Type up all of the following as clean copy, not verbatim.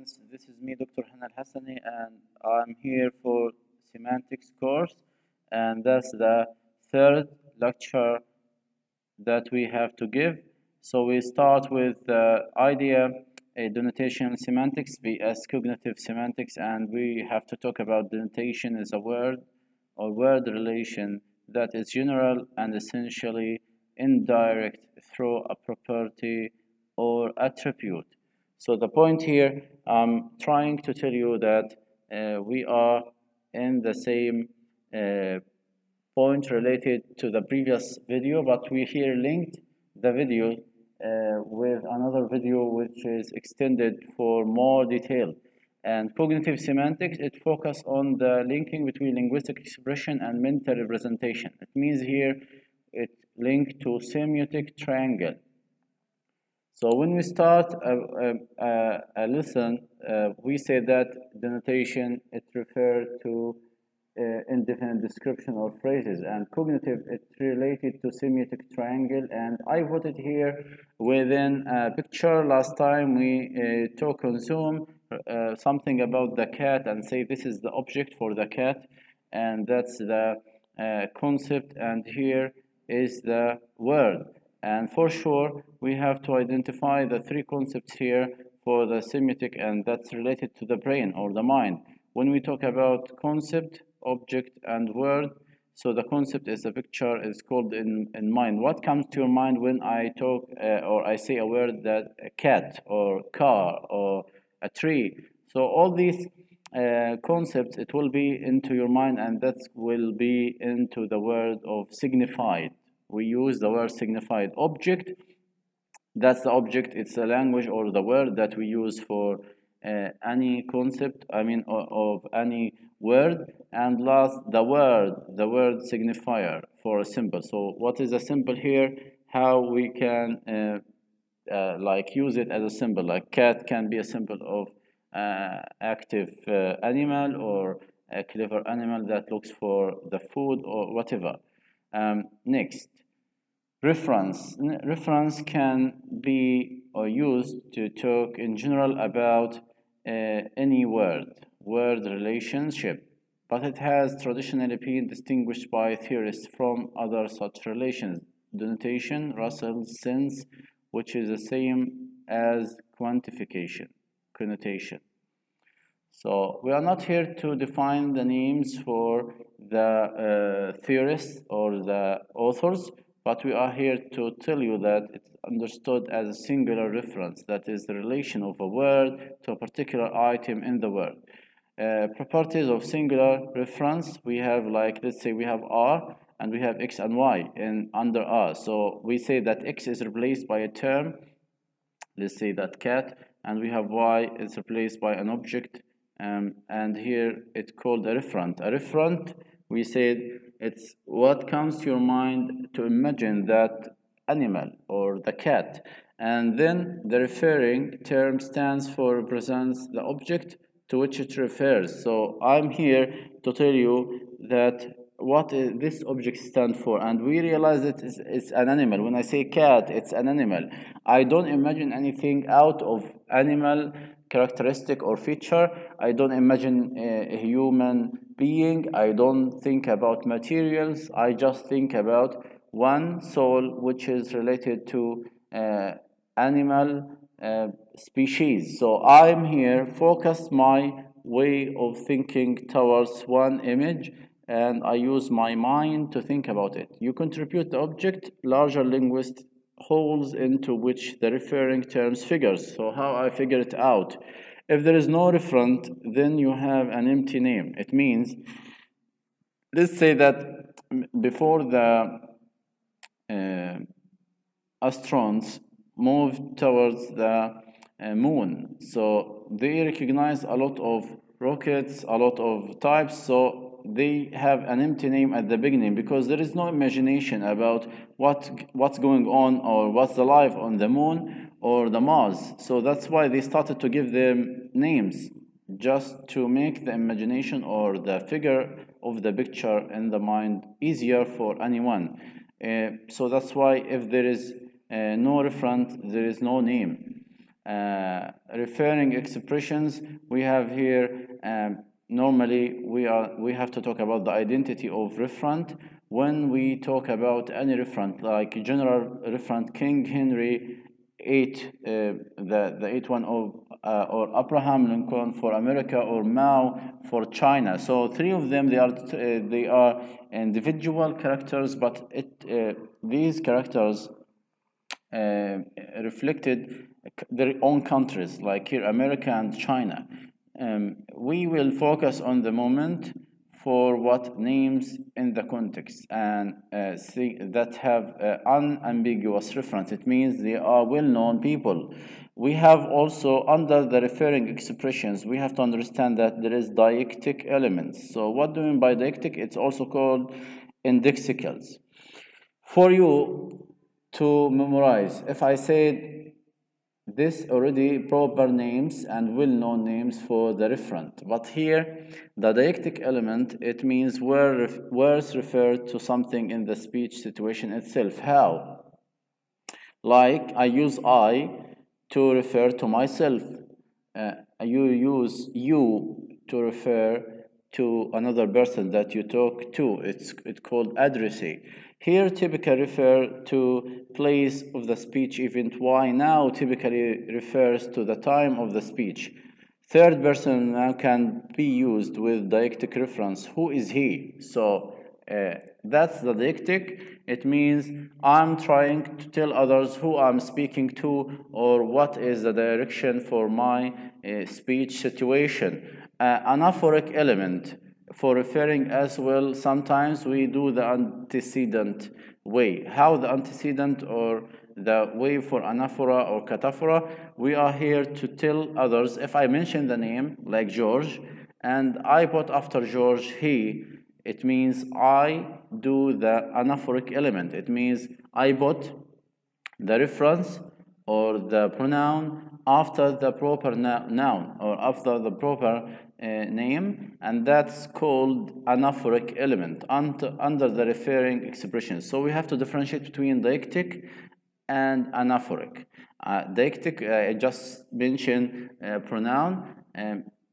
students. This is me, Dr. الحسني, and I'm here for Semantics course, and that's the third lecture that we have to give. So we start with the idea, denotation semantics vs cognitive semantics, and we have to talk about denotation as a word or word relation that is general and essentially indirect through a property or attribute. So the point here, I'm trying to tell you that we are in the same point related to the previous video, but we here linked the video with another video which is extended for more detail. And cognitive semantics, it focuses on the linking between linguistic expression and mental representation. It means here it linked to semiotic triangle. So when we start a lesson, we say that denotation, it refers to indefinite description or phrases, and cognitive, it's related to semiotic triangle. And I put it here within a picture. Last time we talked on Zoom something about the cat and say this is the object for the cat, and that's the concept, and here is the word. And for sure, we have to identify the three concepts here for the semiotic, and that's related to the brain or the mind. When we talk about concept, object, and word, so the concept is a picture, is called in mind. What comes to your mind when I talk or I say a word that a cat or car or a tree? So all these concepts, it will be into your mind, and that will be into the word of signified. We use the word signified. Object, that's the object, it's a language or the word that we use for any concept, of any word. And last, the word signifier for a symbol. So what is a symbol here? How we can use it as a symbol, like cat can be a symbol of active animal, or a clever animal that looks for the food or whatever. Next, reference. Reference can be or used to talk in general about any word relationship, but it has traditionally been distinguished by theorists from other such relations. Denotation, Russell's sense, which is the same as quantification, connotation. So we are not here to define the names for the theorists or the authors, but we are here to tell you that it's understood as a singular reference, that is the relation of a word to a particular item in the word. Properties of singular reference, we have, like, let's say we have R and we have X and Y under R. So we say that X is replaced by a term, let's say that cat, and we have Y is replaced by an object, and here it's called a referent. A referent, we said, it's what comes to your mind to imagine that animal or the cat, and then the referring term stands for, represents the object to which it refers. So I'm here to tell you that what this object stands for, and we realize that it's an animal. When I say cat, it's an animal. I don't imagine anything out of animal characteristic or feature. I don't imagine a human being. I don't think about materials. I just think about one soul, which is related to animal species. So I'm here focus my way of thinking towards one image, and I use my mind to think about it. You contribute the object, larger linguist holes into which the referring terms figures. So how I figure it out? If there is no referent, then you have an empty name. It means, let's say that before the astronauts moved towards the moon, so they recognize a lot of rockets, a lot of types, so they have an empty name at the beginning because there is no imagination about what's going on or what's the life on the moon or the Mars. So that's why they started to give them names, just to make the imagination or the figure of the picture in the mind easier for anyone. So that's why if there is no referent, there is no name. Referring expressions, we have here, normally we have to talk about the identity of referent when we talk about any referent, like general referent King Henry 8, the 8 one of or Abraham Lincoln for America, or Mao for China. So three of them, they are individual characters, but these characters reflected their own countries, like here America and China. We will focus on the moment for what names in the context and see that have unambiguous reference. It means they are well-known people. We have also, under the referring expressions, we have to understand that there is deictic elements. So what do we mean by deictic? It's also called indexicals. For you to memorize, if I said this already proper names and well-known names for the referent, but here the deictic element, it means words referred to something in the speech situation itself. How? Like I use I to refer to myself. You use you to refer to another person that you talk to. It's called addressee. Here typically refer to place of the speech event. Why now typically refers to the time of the speech. Third person now can be used with deictic reference. Who is he? So that's the deictic. It means I'm trying to tell others who I'm speaking to, or what is the direction for my speech situation. Anaphoric element for referring as well, sometimes we do the antecedent way. How the antecedent or the way for anaphora or cataphora? We are here to tell others, if I mention the name, like George, and I put after George he, it means I do the anaphoric element. It means I put the reference or the pronoun after the proper noun or after the proper name, and that's called anaphoric element under the referring expression. So we have to differentiate between deictic and anaphoric. Deictic, I just mentioned pronoun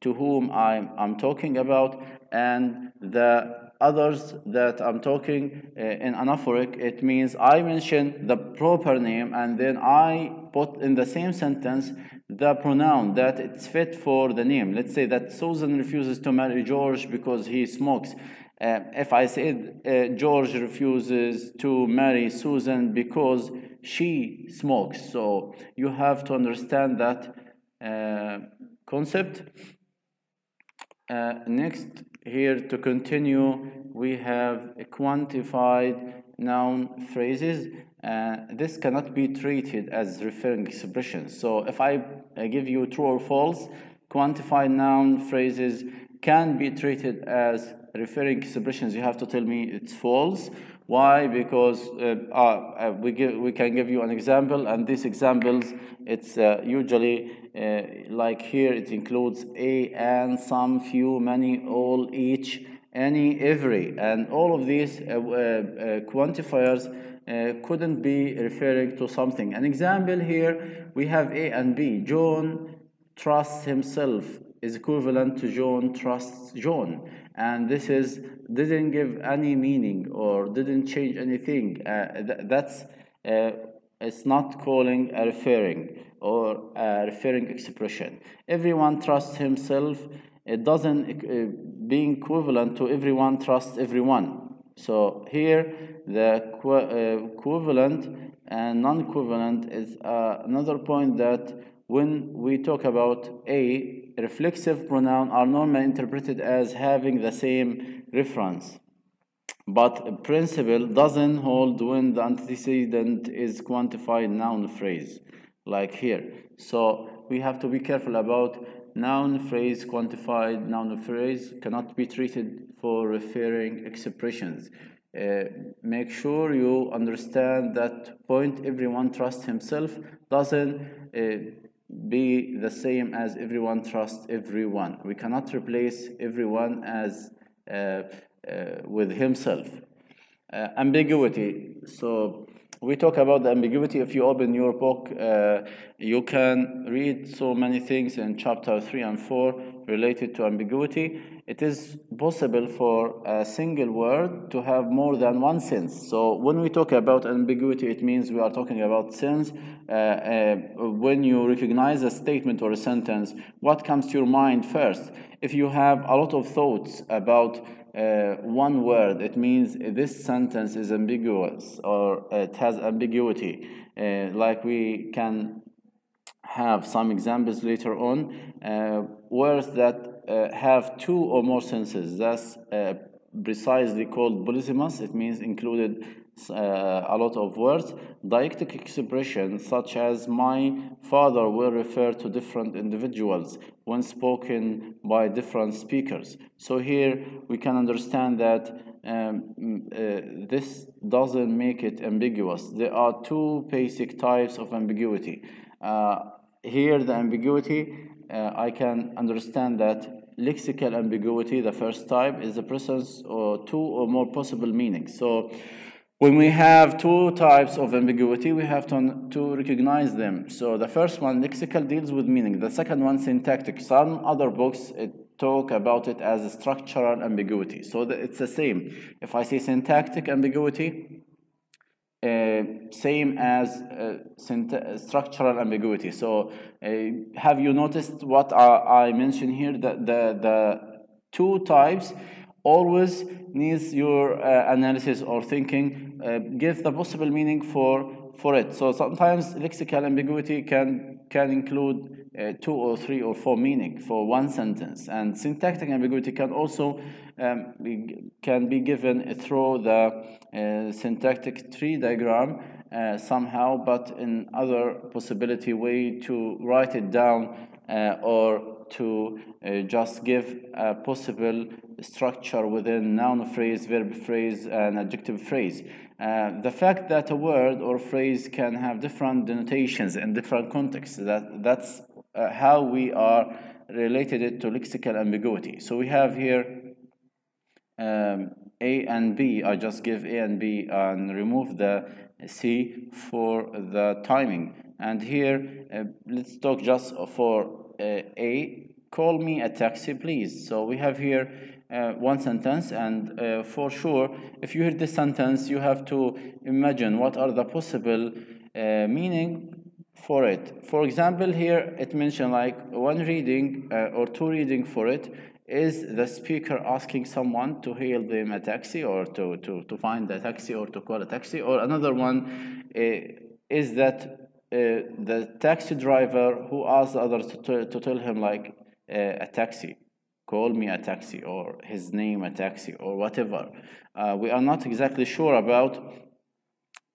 to whom I'm talking about, and the others that I'm talking in anaphoric, it means I mention the proper name and then I put in the same sentence the pronoun that it's fit for the name. Let's say that Susan refuses to marry George because he smokes. If I said George refuses to marry Susan because she smokes. So you have to understand that concept. Next, here to continue, we have quantified noun phrases. This cannot be treated as referring expressions. So if I give you true or false, quantified noun phrases can be treated as referring expressions. You have to tell me it's false. Why? Because we can give you an example, and these examples, it's usually like here it includes a, and, some, few, many, all, each, any, every, and all of these quantifiers couldn't be referring to something. An example here, we have A and B. John trusts himself is equivalent to John trusts John, and this is didn't give any meaning or didn't change anything. That's it's not calling a referring or a referring expression. Everyone trusts himself. It doesn't being equivalent to everyone trusts everyone. So here the equivalent and non-equivalent is another point that when we talk about a reflexive pronoun are normally interpreted as having the same reference, but principle doesn't hold when the antecedent is quantified noun phrase, like here. So we have to be careful about noun phrase. Quantified noun phrase cannot be treated for referring expressions. Make sure you understand that point everyone trusts himself doesn't be the same as everyone trusts everyone. We cannot replace everyone as with himself. Ambiguity. So we talk about the ambiguity. If you open your book, you can read so many things in chapter 3 and 4 related to ambiguity. It is possible for a single word to have more than one sense. So when we talk about ambiguity, it means we are talking about sense. When you recognize a statement or a sentence, what comes to your mind first? If you have a lot of thoughts about one word, it means this sentence is ambiguous or it has ambiguity. Like we can have some examples later on, words that have two or more senses. That's precisely called polysemous. It means included a lot of words. Dialectic expressions such as my father will refer to different individuals when spoken by different speakers. So here we can understand that this doesn't make it ambiguous. There are two basic types of ambiguity. Here the ambiguity, I can understand that lexical ambiguity, the first type, is the presence of two or more possible meanings. So when we have two types of ambiguity, we have to recognize them. So the first one, lexical, deals with meaning. The second one, syntactic. Some other books talk about it as a structural ambiguity. So it's the same. If I say syntactic ambiguity, same as structural ambiguity. So have you noticed what I mentioned here? That the two types always needs your analysis or thinking. Give the possible meaning for it. So sometimes lexical ambiguity can include 2 or 3 or 4 meaning for one sentence, and syntactic ambiguity can also can be given through the syntactic tree diagram somehow, but in other possibility way to write it down or to just give a possible structure within noun phrase, verb phrase, and adjective phrase. The fact that a word or phrase can have different denotations in different contexts, that's how we are related it to lexical ambiguity. So we have here A and B. I just give A and B and remove the C for the timing. And here, let's talk just for A. Call me a taxi, please. So we have here one sentence, and for sure, if you hear this sentence, you have to imagine what are the possible meaning for it. For example, here it mentioned like one reading or two reading for it is the speaker asking someone to hail them a taxi or to find a taxi or to call a taxi, or another one is that the taxi driver who asks the others to tell him like a taxi, call me a taxi, or his name a taxi, or whatever. We are not exactly sure about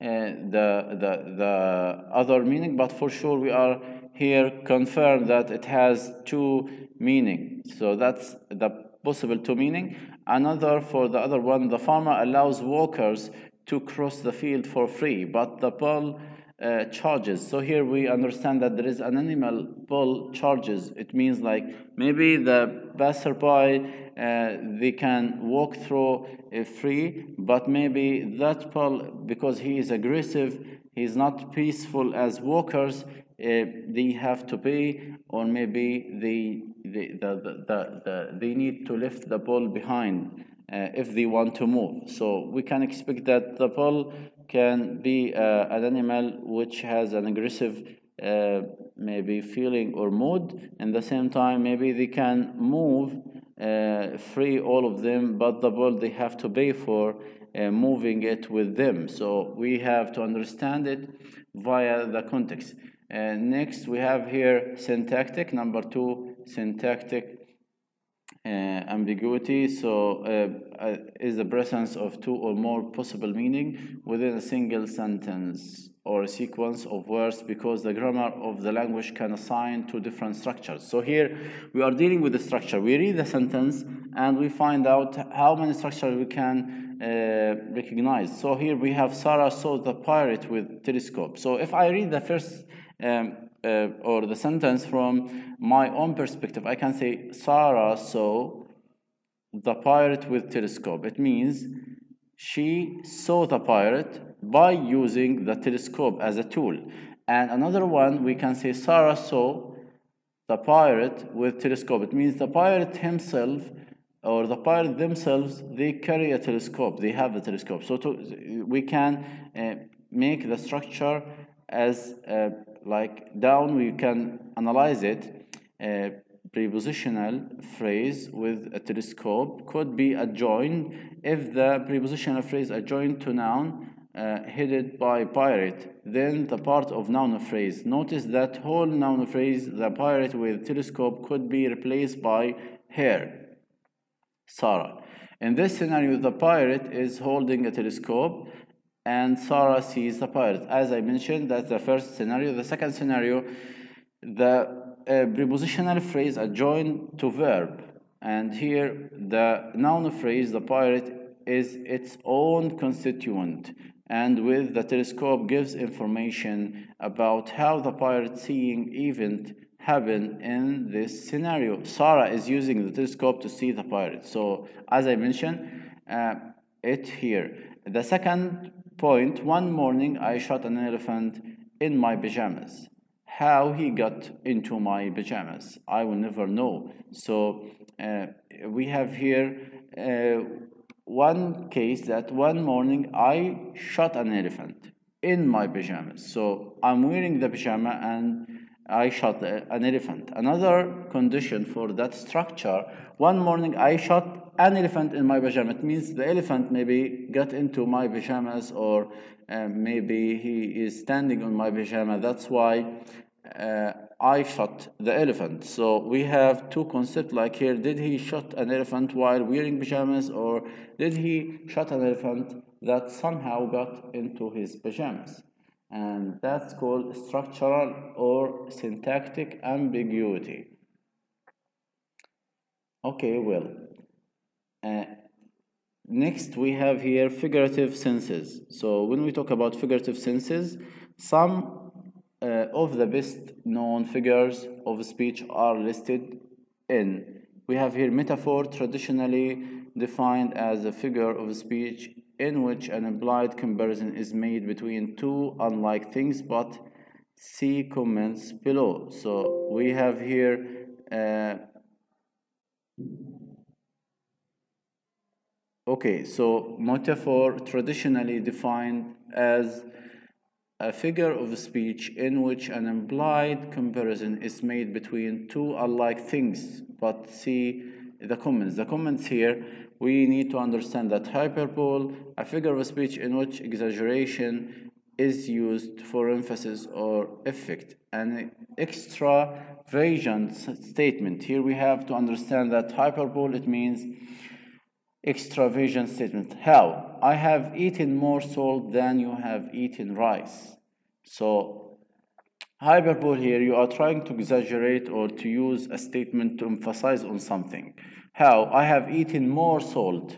the other meaning, but for sure we are here confirmed that it has two meaning. So that's the possible two meaning. Another, for the other one, the farmer allows walkers to cross the field for free, but the bull charges. So here we understand that there is an animal, bull charges. It means like maybe the passerby they can walk through free, but maybe that bull, because he is aggressive, he is not peaceful as walkers, they have to pay, or maybe they need to lift the bull behind if they want to move. So we can expect that the bull can be an animal which has an aggressive maybe feeling or mood. And the same time, maybe they can move free, all of them, but the bull, they have to pay for moving it with them. So we have to understand it via the context. Next, we have here syntactic, number 2, syntactic ambiguity. So is the presence of two or more possible meaning within a single sentence or a sequence of words, because the grammar of the language can assign two different structures. So here we are dealing with the structure. We read the sentence and we find out how many structures we can recognize. So here we have Sarah saw the pirate with telescope. So if I read the first or the sentence from my own perspective, I can say Sarah saw the pirate with telescope. It means she saw the pirate, by using the telescope as a tool. And another one, we can say Sarah saw the pirate with telescope. It means the pirate himself or the pirate themselves, they carry a telescope, they have a telescope. So we can make the structure as like down, we can analyze it. Prepositional phrase with a telescope could be adjoined if the prepositional phrase adjoined to noun headed by pirate, then the part of noun phrase. Notice that whole noun phrase, the pirate with telescope, could be replaced by her, Sarah. In this scenario, the pirate is holding a telescope and Sarah sees the pirate. As I mentioned, that's the first scenario. The second scenario, the prepositional phrase adjoined to verb, and here the noun phrase, the pirate, is its own constituent, and with the telescope gives information about how the pirate seeing event happen in this scenario. Sarah is using the telescope to see the pirate. So as I mentioned it here. The second point, one morning I shot an elephant in my pajamas. How he got into my pajamas, I will never know. So we have here one case that one morning I shot an elephant in my pajamas. So I'm wearing the pajama and I shot an elephant. Another condition for that structure, one morning I shot an elephant in my pajama. It means the elephant maybe got into my pajamas, or maybe he is standing on my pajama. That's why I shot the elephant. So we have two concepts like here. Did he shot an elephant while wearing pajamas, or did he shot an elephant that somehow got into his pajamas? And that's called structural or syntactic ambiguity. Okay, well, next we have here figurative senses. So when we talk about figurative senses, some of the best known figures of speech are listed in. We have here metaphor, traditionally defined as a figure of speech in which an implied comparison is made between two unlike things, but see comments below. So we have here okay, so metaphor, traditionally defined as a figure of speech in which an implied comparison is made between two alike things, but see the comments. The comments here, we need to understand that hyperbole, a figure of speech in which exaggeration is used for emphasis or effect. An extraversion statement. Here we have to understand that hyperbole, it means extraversion statement. How? I have eaten more salt than you have eaten rice. So hyperbole here, you are trying to exaggerate or to use a statement to emphasize on something. How? I have eaten more salt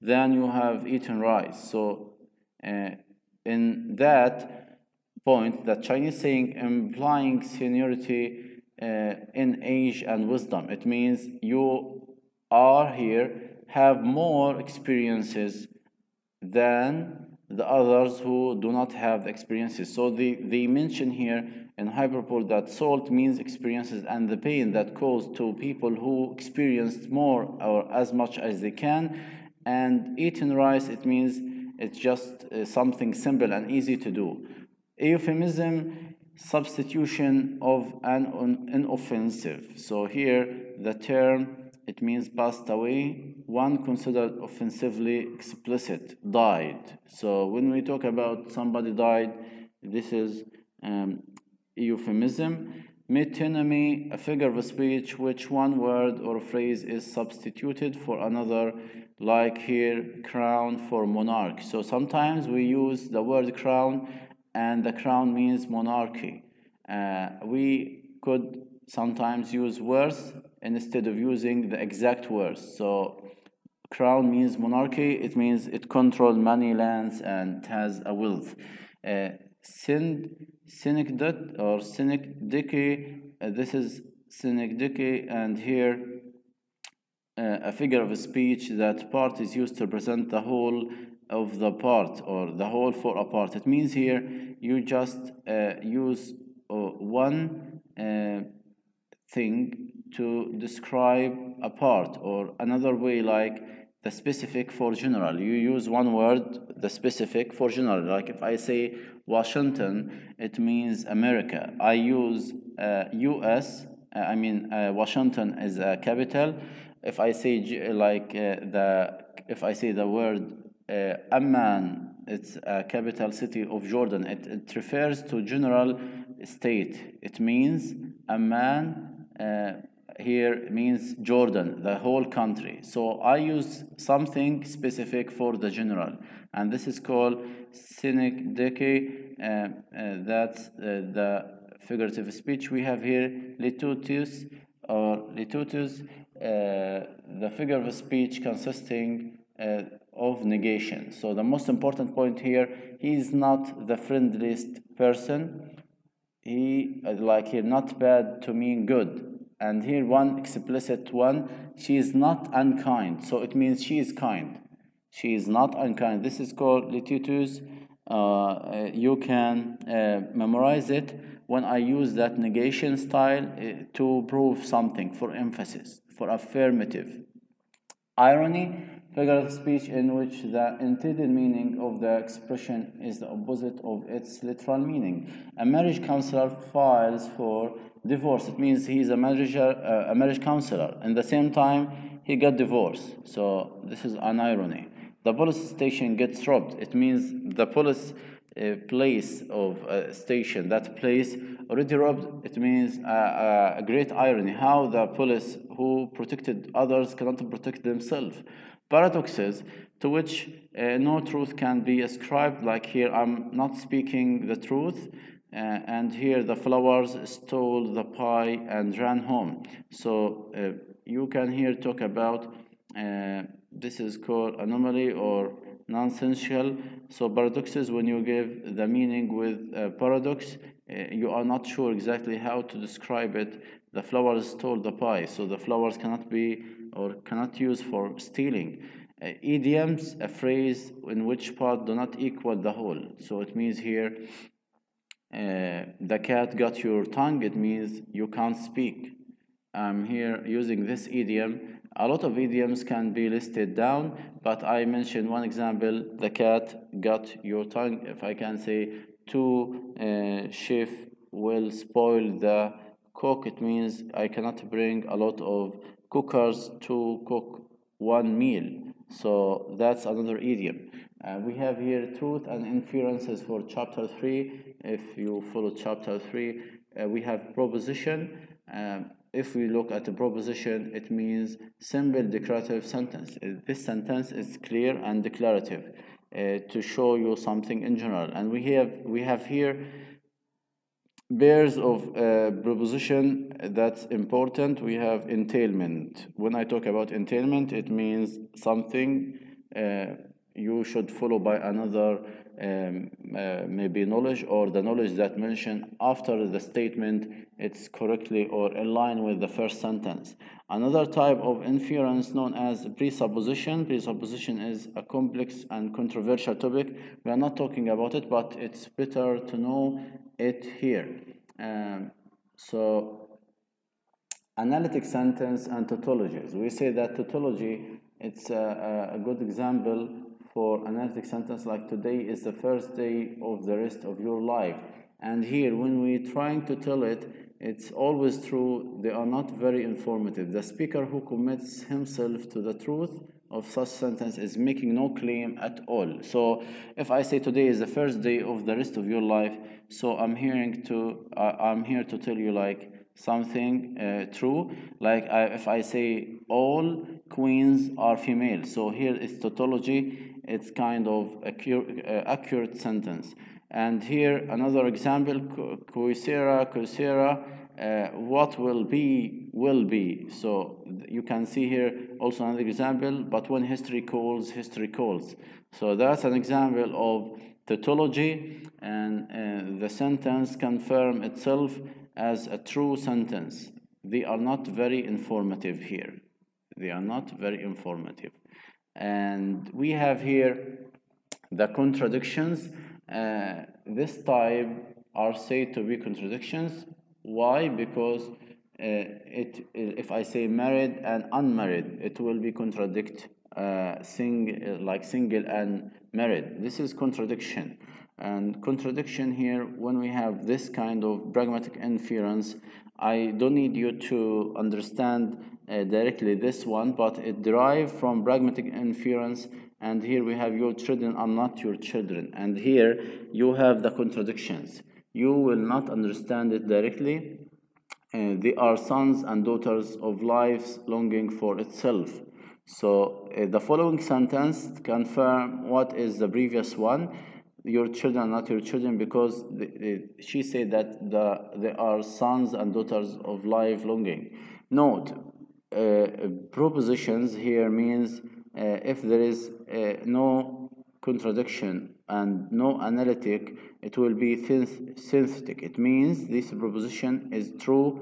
than you have eaten rice. So in that point, the Chinese saying implying seniority in age and wisdom. It means you are here have more experiences than the others who do not have the experiences. So they mention here in hyperbole that salt means experiences and the pain that caused to people who experienced more or as much as they can. And eating rice, it means it's just something simple and easy to do. Euphemism, substitution of an inoffensive. So here the term, it means passed away, one considered offensively explicit, died. So when we talk about somebody died, this is euphemism. Metonymy, a figure of speech which one word or phrase is substituted for another, like here, crown for monarch. So sometimes we use the word crown and the crown means monarchy. We could sometimes use words instead of using the exact words. So crown means monarchy, it means it controls many lands and has a wealth. Synecdoche or synecdoche, this is synecdoche, and here a figure of speech that part is used to represent the whole of the part or the whole for a part. It means here you just use one thing to describe a part, or another way like the specific for general. You use one word, the specific for general. Like if I say Washington, it means America. I use US, Washington is a capital. If I say if I say the word Amman, it's a capital city of Jordan. It refers to general state. It means Amman here means Jordan, the whole country. So I use something specific for the general, and this is called synecdoche. That's the figurative speech. We have here litutus or litutus, the figure of speech consisting of negation. So the most important point here, he is not the friendliest person. He here not bad to mean good. And here one explicit one, she is not unkind. So it means she is kind. She is not unkind. This is called lititus. You can memorize it when I use that negation style to prove something, for emphasis, for affirmative. Irony, figure of speech in which the intended meaning of the expression is the opposite of its literal meaning. A marriage counselor files for divorce. It means he's a marriage counselor. In the same time, he got divorced. So this is an irony. The police station gets robbed. It means the police place of station, that place already robbed. It means a great irony, how the police who protected others cannot protect themselves. Paradoxes to which no truth can be ascribed, like here I'm not speaking the truth, and here the flowers stole the pie and ran home. So you can here talk about this is called anomaly or nonsensical. So paradoxes, when you give the meaning with paradox, you are not sure exactly how to describe it. The flowers stole the pie, so the flowers cannot be or cannot use for stealing. Idioms, a phrase in which part do not equal the whole. So it means here the cat got your tongue. It means you can't speak. I'm here using this idiom. A lot of idioms can be listed down, but I mentioned one example, the cat got your tongue. If I can say two chefs will spoil the cook, it means I cannot bring a lot of cookers to cook one meal. So that's another idiom. We have here truth and inferences for chapter 3. If you follow chapter 3, we have proposition. If we look at the proposition, it means simple declarative sentence. This sentence is clear and declarative to show you something in general. And we have here pairs of proposition that's important. We have entailment. When I talk about entailment, it means something you should follow by another maybe knowledge, or the knowledge that mentioned after the statement it's correctly or in line with the first sentence. Another type of inference known as presupposition. Presupposition is a complex and controversial topic. We are not talking about it, but it's better to know it here. So analytic sentence and tautologies. We say that tautology, it's a good example for analytic sentence, like today is the first day of the rest of your life. And here, when we're trying to tell it, it's always true. They are not very informative. The speaker who commits himself to the truth of such sentence is making no claim at all. So if I say today is the first day of the rest of your life, so I'm here to tell you like something true. Like if I say all queens are female, so here is tautology. It's kind of accurate sentence. And here another example, Coursera, what will be. So you can see here also another example, but when history calls, history calls. So that's an example of tautology, and the sentence confirm itself as a true sentence. They are not very informative here. They are not very informative. And we have here The contradictions, this type are said to be contradictions. Why? Because if I say married and unmarried, it will be contradict like single and married. This is contradiction. And contradiction here, when we have this kind of pragmatic inference, I don't need you to understand directly this one, but it derives from pragmatic inference. And here we have your children are not your children. And here you have the contradictions. You will not understand it directly. They are sons and daughters of life longing for itself. So the following sentence confirm what is the previous one. Your children are not your children, because she said that they are sons and daughters of life longing. Note, propositions here means if there is no contradiction and no analytic, it will be synthetic. It means this proposition is true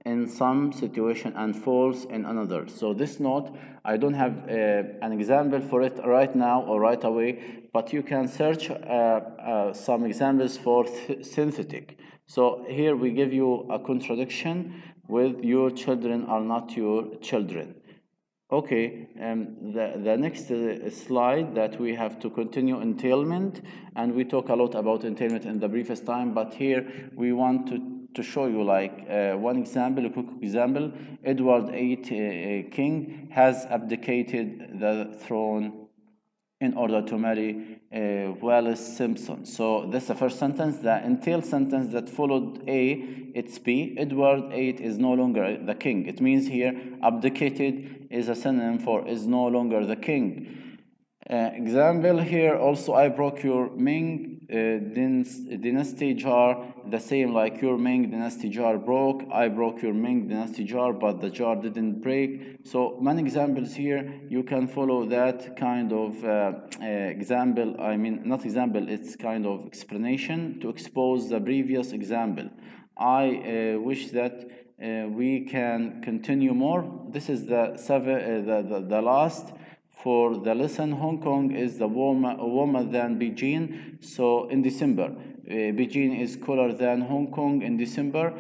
in some situation and false in another. So this note, I don't have an example for it right now or right away, but you can search some examples for synthetic. So here we give you a contradiction with your children are not your children. Okay, the next slide that we have to continue entailment, and we talk a lot about entailment in the previous time, but here we want to show you like one example, a quick example. Edward VIII King has abdicated the throne in order to marry Wallis Simpson. So that's the first sentence. The entail sentence that followed A, it's B. Edward VIII is no longer the king. It means here abdicated is a synonym for is no longer the king. Example here also, I broke your Ming dynasty jar, the same like your Ming dynasty jar broke. I broke your Ming dynasty jar, but the jar didn't break. So many examples here. You can follow that kind of example. I mean, not example, it's kind of explanation to expose the previous example. I wish that we can continue more. This is the last. For the lesson, Hong Kong is warmer than Beijing. So in December, Beijing is cooler than Hong Kong in December.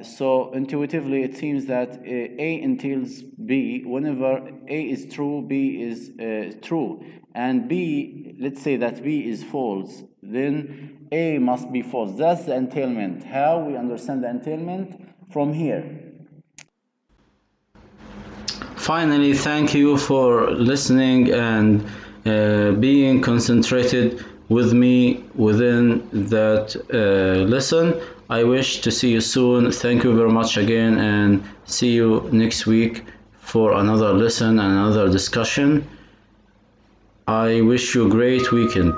So intuitively, it seems that A entails B. Whenever A is true, B is true. And B, let's say that B is false, then A must be false. That's the entailment. How we understand the entailment from here. Finally, thank you for listening and being concentrated with me within that lesson. I wish to see you soon. Thank you very much again, and see you next week for another lesson and another discussion. I wish you a great weekend.